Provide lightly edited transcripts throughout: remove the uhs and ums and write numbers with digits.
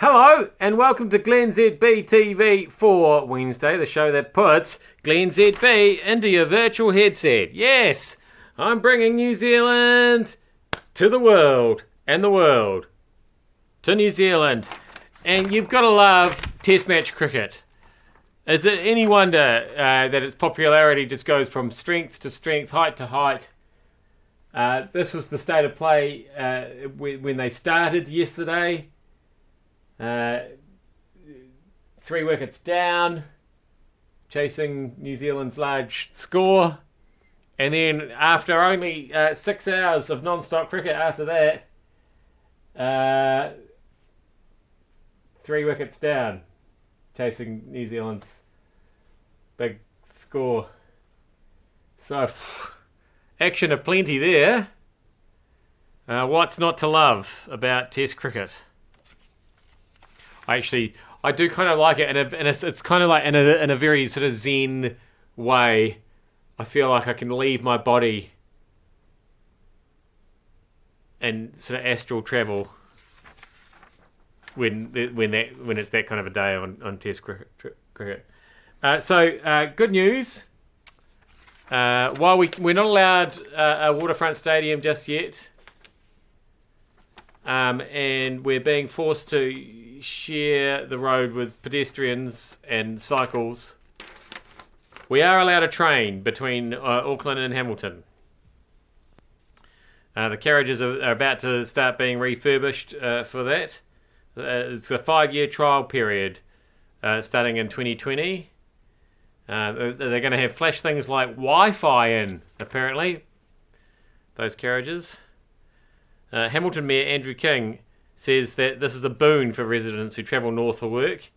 Hello and welcome to glennzb TV for Wednesday, the show that puts glennzb into your virtual headset. Yes, I'm bringing New Zealand to the world and the world to New Zealand. And you've got to love Test match cricket. Is it any wonder that its popularity just goes from strength to strength, height to height? This was the state of play when they started yesterday. 3 wickets down, chasing New Zealand's large score. And then after only 6 hours of non-stop cricket after that, 3 wickets down, chasing New Zealand's big score. So, action aplenty there. What's not to love about Test cricket? I do kind of like it, and it's kind of like in a very sort of zen way. I feel like I can leave my body and sort of astral travel when it's that kind of a day on Test cricket. So good news. While we're not allowed a waterfront stadium just yet, and we're being forced to share the road with pedestrians and cycles, we are allowed a train between Auckland and Hamilton. The carriages are about to start being refurbished for that. It's a 5-year trial period starting in 2020. They're going to have flash things like Wi-Fi in, apparently, those carriages. Hamilton Mayor Andrew King says that this is a boon for residents who travel north for work.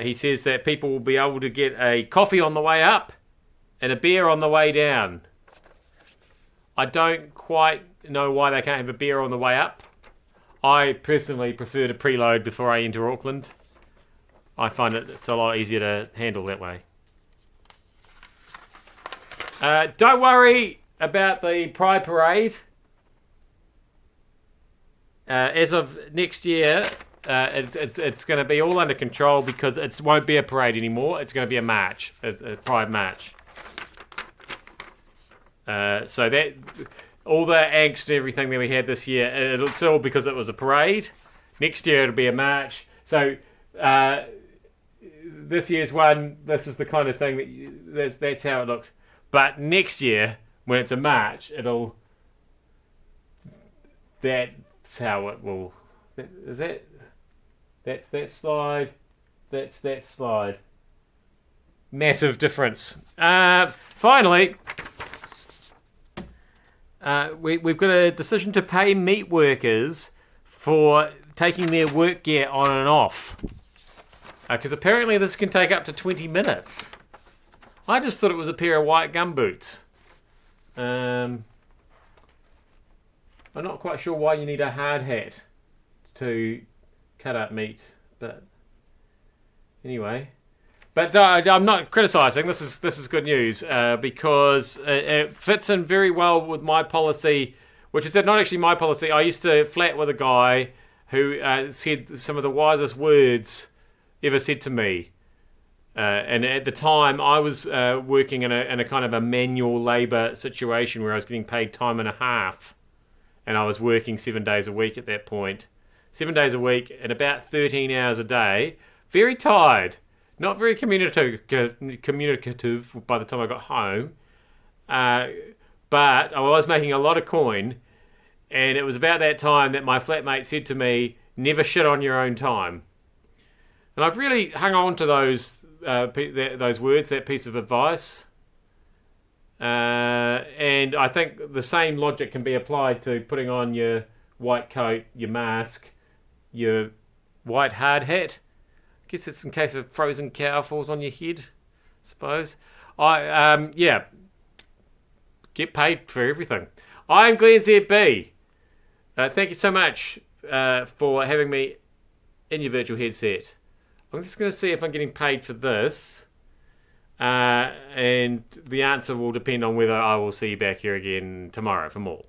He says that people will be able to get a coffee on the way up and a beer on the way down. I don't quite know why they can't have a beer on the way up. I personally prefer to preload before I enter Auckland. I find it's a lot easier to handle that way. Don't worry about the Pride Parade. As of next year, it's going to be all under control because it won't be a parade anymore. It's going to be a march, a Pride march. So that all the angst and everything that we had this year, it's all because it was a parade. Next year it'll be a march. So this year's one, this is the kind of thing that's how it looked. But next year, when it's a march, that's how it will. That's that slide. That's that slide. Massive difference. Finally, we've got a decision to pay meat workers for taking their work gear on and off. Because apparently this can take up to 20 minutes. I just thought it was a pair of white gumboots. I'm not quite sure why you need a hard hat to cut up meat, but anyway. But I'm not criticising. This is good news because it fits in very well with my policy, which is not actually my policy. I used to flat with a guy who said some of the wisest words ever said to me. And at the time, I was working in a kind of a manual labour situation where I was getting paid time and a half. And I was working 7 days a week at that point. 7 days a week and about 13 hours a day. Very tired. Not very communicative by the time I got home. But I was making a lot of coin. And it was about that time that my flatmate said to me, never shit on your own time. And I've really hung on to those words, that piece of advice. And I think the same logic can be applied to putting on your white coat, your mask, your white hard hat. I guess it's in case a frozen cow falls on your head, I suppose. Get paid for everything. I'm glennzb. Thank you so much for having me in your virtual headset. I'm just going to see if I'm getting paid for this. And the answer will depend on whether I will see you back here again tomorrow for more.